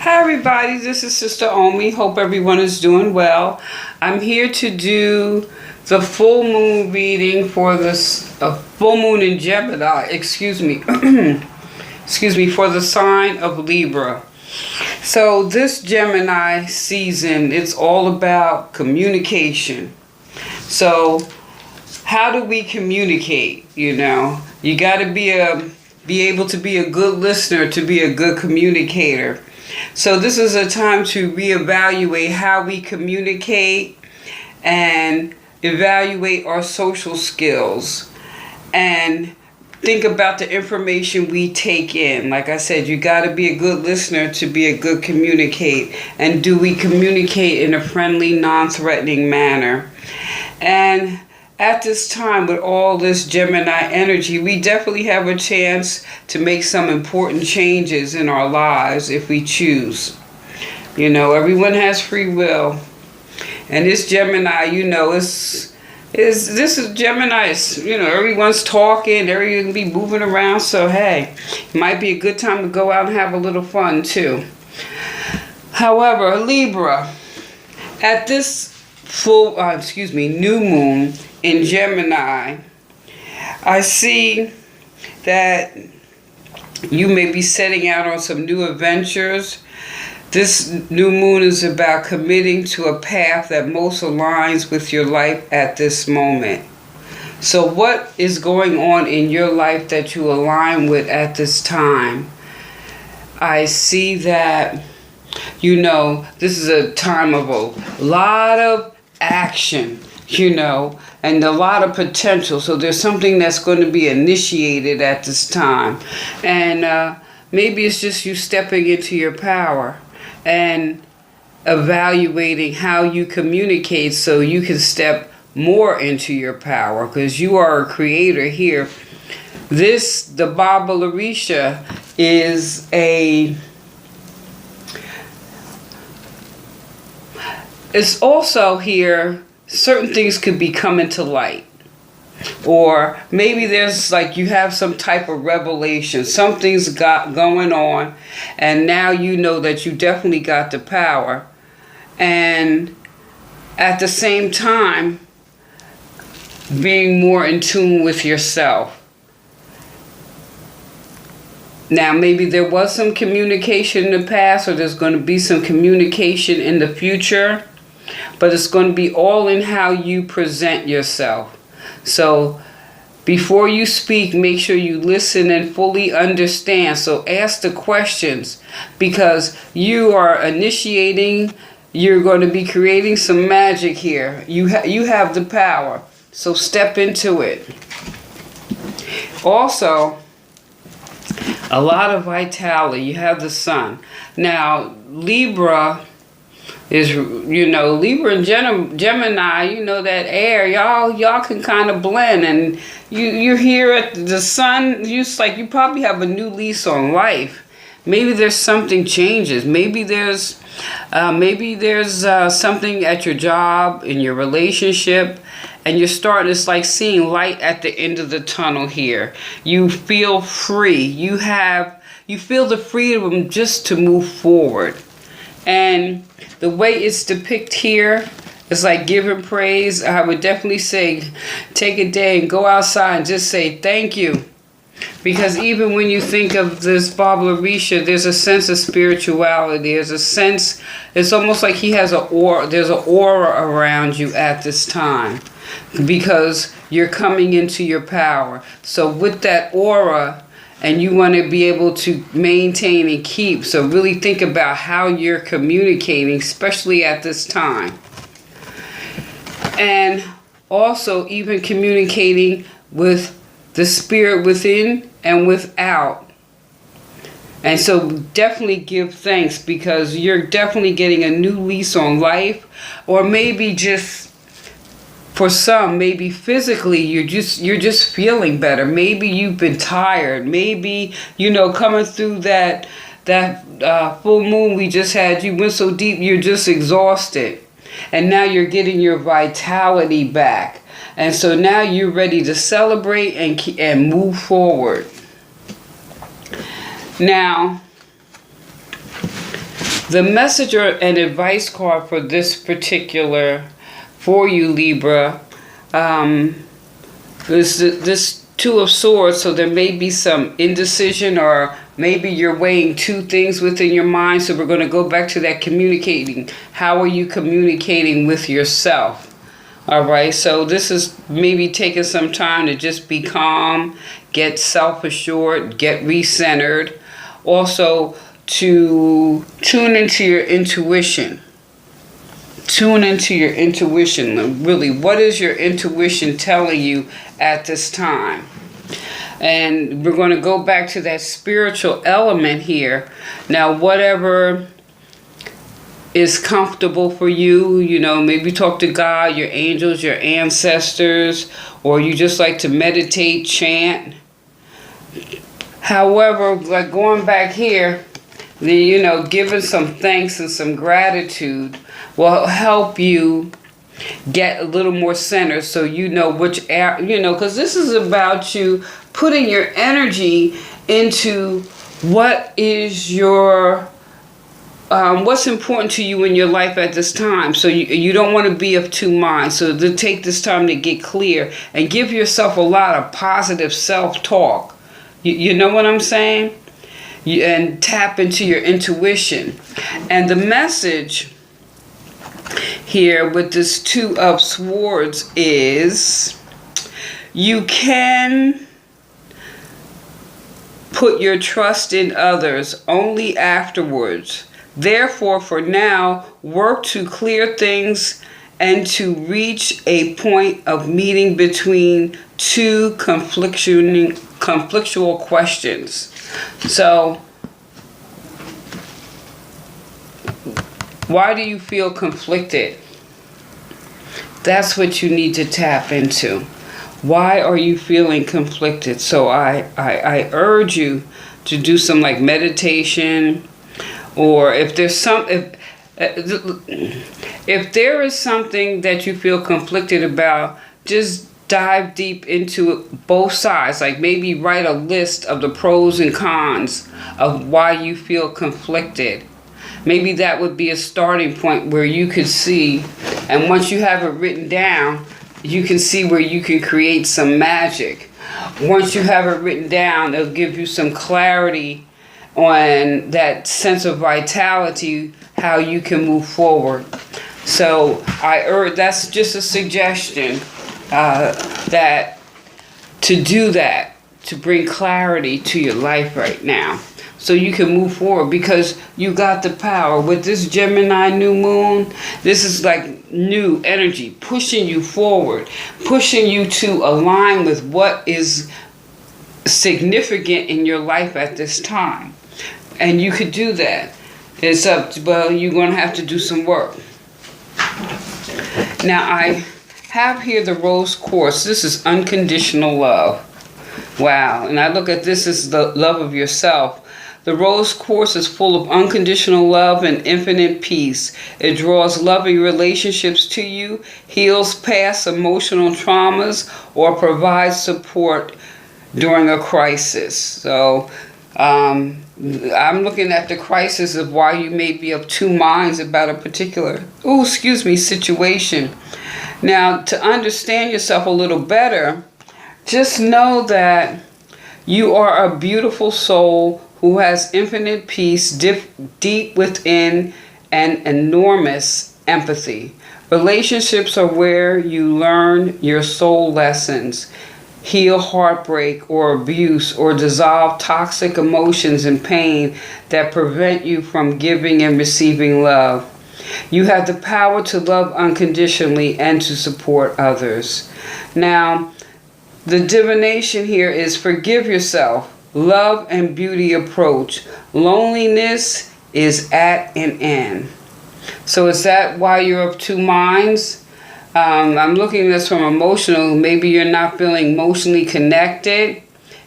Hi everybody, this is Sister Omi. Hope everyone is doing well. I'm here to do the full moon reading for this full moon in Gemini, excuse me, for the sign of Libra. So this Gemini season, it's all about communication. So how do we communicate? You got to be able to be a good listener, to be a good communicator. So this is a time to reevaluate how we communicate and evaluate our social skills and think about the information we take in. Like I said, you got to be a good listener to be a good communicator. And do we communicate in a friendly, non-threatening manner? And at this time, with all this Gemini energy, we definitely have a chance to make some important changes in our lives if we choose. Everyone has free will. And this Gemini, this is Gemini, everyone's talking, everyone's be moving around. So, hey, it might be a good time to go out and have a little fun, too. However, Libra, at this new moon in Gemini, I see that you may be setting out on some new adventures. This new moon is about committing to a path that most aligns with your life at this moment. So what is going on in your life that you align with at this time? I see that, this is a time of a lot of action, and a lot of potential. So there's something that's going to be initiated at this time. And maybe it's just you stepping into your power and evaluating how you communicate so you can step more into your power, because you are a creator here. The Baba Larisha is it's also here, certain things could be coming to light. Or maybe there's you have some type of revelation. Something's got going on, and now you know that you definitely got the power. And at the same time, being more in tune with yourself. Now, maybe there was some communication in the past, or there's going to be some communication in the future. But it's going to be all in how you present yourself. So before you speak, make sure you listen and fully understand. So ask the questions, because you are initiating, you're going to be creating some magic here. You have the power. So step into it. Also, a lot of vitality. You have the sun. Now, Libra is, Libra and Gemini, that air, y'all can kind of blend, and you're here at the sun, you probably have a new lease on life. Maybe there's something changes. Maybe there's something at your job, in your relationship, and you're starting, it's like seeing light at the end of the tunnel here. You feel free. You feel the freedom just to move forward. And the way it's depicted here is like giving praise. I would definitely say take a day and go outside and just say thank you. Because even when you think of this Baba Larisha, there's a sense of spirituality. There's a sense, it's almost like there's an aura around you at this time. Because you're coming into your power. So with that aura, and you want to be able to maintain and keep. So really think about how you're communicating, especially at this time. And also even communicating with the spirit within and without. And so definitely give thanks, because you're definitely getting a new lease on life. Or maybe just, for some, maybe physically you're just feeling better. Maybe you've been tired. Maybe, coming through that full moon we just had, you went so deep, you're just exhausted. And now you're getting your vitality back. And so now you're ready to celebrate and move forward. Now, The message or an advice card for this particular, for you Libra, is this Two of Swords, so there may be some indecision, or maybe you're weighing two things within your mind. So we're going to go back to that communicating. How are you communicating with yourself? All right, so this is maybe taking some time to just be calm, get self-assured, get recentered. Also, to tune into your intuition. Tune into your intuition. Really, what is your intuition telling you at this time? And we're going to go back to that spiritual element here. Now, whatever is comfortable for you, you know, maybe talk to God, your angels, your ancestors, or you just like to meditate, chant. However, like going back here, you know, giving some thanks and some gratitude will help you get a little more centered, so you know which, you know, because this is about you putting your energy into what is your, what's important to you in your life at this time. So you don't want to be of two minds. So to take this time to get clear and give yourself a lot of positive self-talk. You know what I'm saying? And tap into your intuition. And the message here with this Two of Swords is you can put your trust in others only afterwards. Therefore, for now, work to clear things and to reach a point of meeting between two conflictual questions. So, why do you feel conflicted? That's what you need to tap into. Why are you feeling conflicted? So I urge you to do some like meditation, or if there's if there is something that you feel conflicted about, just dive deep into both sides. Like maybe write a list of the pros and cons of why you feel conflicted. Maybe that would be a starting point where you could see, and once you have it written down, you can see where you can create some magic. Once you have it written down, it'll give you some clarity on that sense of vitality, how you can move forward. So I urge, that's just a suggestion, that to do that, to bring clarity to your life right now, so you can move forward, because you got the power. With this Gemini new moon, this is like new energy, pushing you forward, pushing you to align with what is significant in your life at this time. And you could do that. It's up to, well, you're going to have to do some work. Now, I have here the Rose Quartz. This is unconditional love. Wow. And I look at this as the love of yourself. The Rose Quartz is full of unconditional love and infinite peace. It draws loving relationships to you, heals past emotional traumas, or provides support during a crisis. So I'm looking at the crisis of why you may be of two minds about a particular, situation. Now, to understand yourself a little better, just know that you are a beautiful soul who has infinite peace deep within and enormous empathy. Relationships are where you learn your soul lessons, heal heartbreak or abuse, or dissolve toxic emotions and pain that prevent you from giving and receiving love. You have the power to love unconditionally and to support others. Now, the divination here is forgive yourself. Love and beauty approach. Loneliness is at an end. So is that why you're of two minds? I'm looking at this from emotional. Maybe you're not feeling emotionally connected.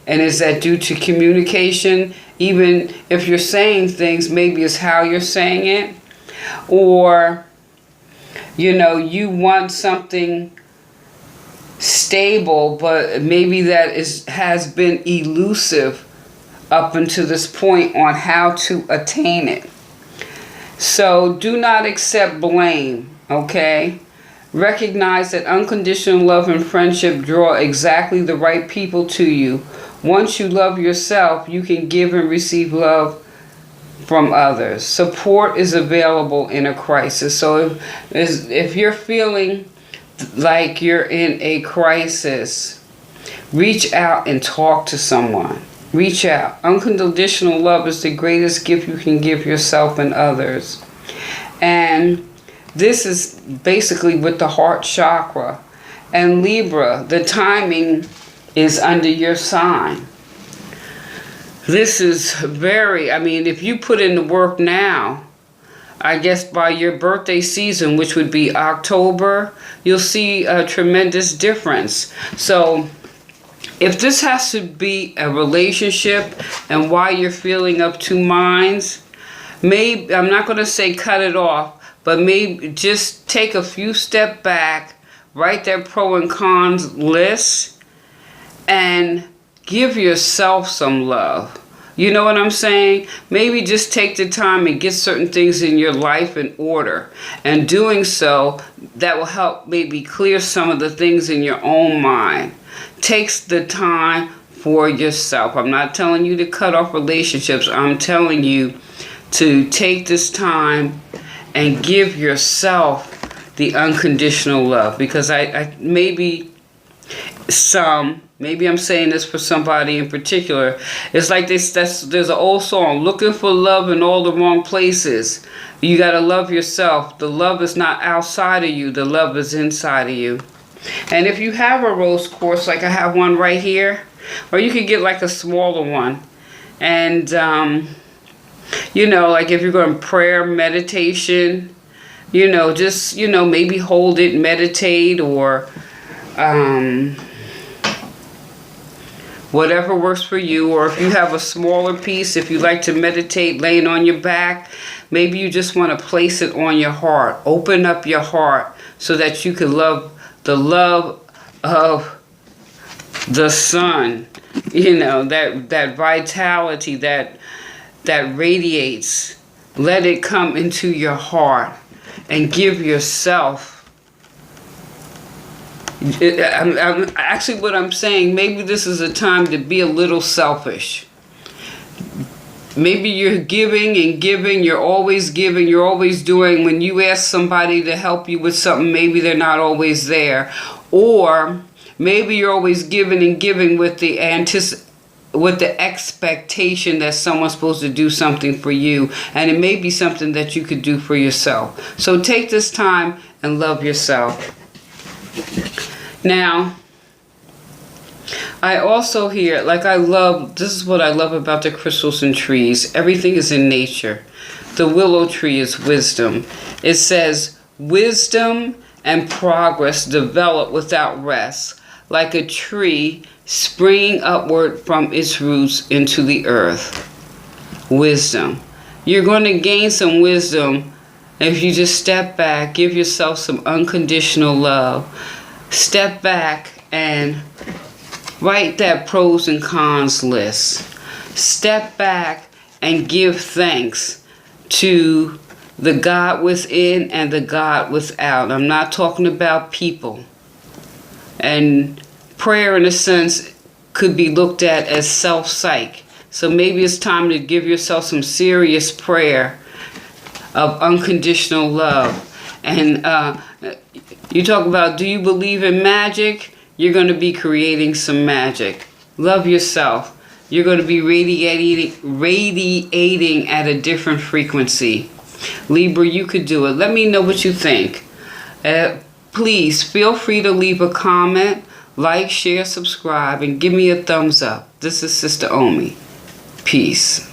And is that due to communication? Even if you're saying things, maybe it's how you're saying it. Or, you want something stable, but maybe that has been elusive up until this point on how to attain it. So do not accept blame, okay? Recognize that unconditional love and friendship draw exactly the right people to you. Once you love yourself, you can give and receive love from others. Support is available in a crisis. So if you're feeling like you're in a crisis, reach out and talk to someone. Reach out. Unconditional love is the greatest gift you can give yourself and others. And this is basically with the heart chakra. And Libra, the timing is under your sign. This is very, I mean, if you put in the work now, I guess by your birthday season, which would be October, you'll see a tremendous difference. So if this has to be a relationship and why you're feeling of two minds, maybe, I'm not going to say cut it off, but maybe just take a few steps back, write that pro and cons list, and give yourself some love. You know what I'm saying? Maybe just take the time and get certain things in your life in order. And doing so, that will help maybe clear some of the things in your own mind. Takes the time for yourself. I'm not telling you to cut off relationships. I'm telling you to take this time and give yourself the unconditional love. Because maybe I'm saying this for somebody in particular. It's like there's an old song, looking for love in all the wrong places. You got to love yourself. The love is not outside of you. The love is inside of you. And if you have a rose quartz, like I have one right here, or you could get like a smaller one. And, you know, like if you're going to prayer, meditation, you know, just, you know, maybe hold it, meditate, or whatever works for you. Or if you have a smaller piece, if you like to meditate laying on your back, maybe you just want to place it on your heart. Open up your heart so that you can love the love of the sun, you know, that vitality that radiates. Let it come into your heart and give yourself. Actually, what I'm saying, maybe this is a time to be a little selfish. Maybe you're giving and giving, you're always giving, you're always doing. When you ask somebody to help you with something, maybe they're not always there. Or maybe you're always giving and giving with the expectation that someone's supposed to do something for you. And it may be something that you could do for yourself. So take this time and love yourself. Now, I also hear, like this is what I love about the crystals and trees. Everything is in nature. The willow tree is wisdom. It says, wisdom and progress develop without rest, like a tree springing upward from its roots into the earth. Wisdom. You're going to gain some wisdom if you just step back, give yourself some unconditional love. Step back and write that pros and cons list. Step back and give thanks to the God within and the God without. I'm not talking about people. And prayer, in a sense, could be looked at as self-psych. So maybe it's time to give yourself some serious prayer of unconditional love. And you talk about, do you believe in magic? You're going to be creating some magic. Love yourself. You're going to be radiating at a different frequency. Libra, you could do it. Let me know what you think. Please feel free to leave a comment, like, share, subscribe, and give me a thumbs up. This is Sister Omi. Peace.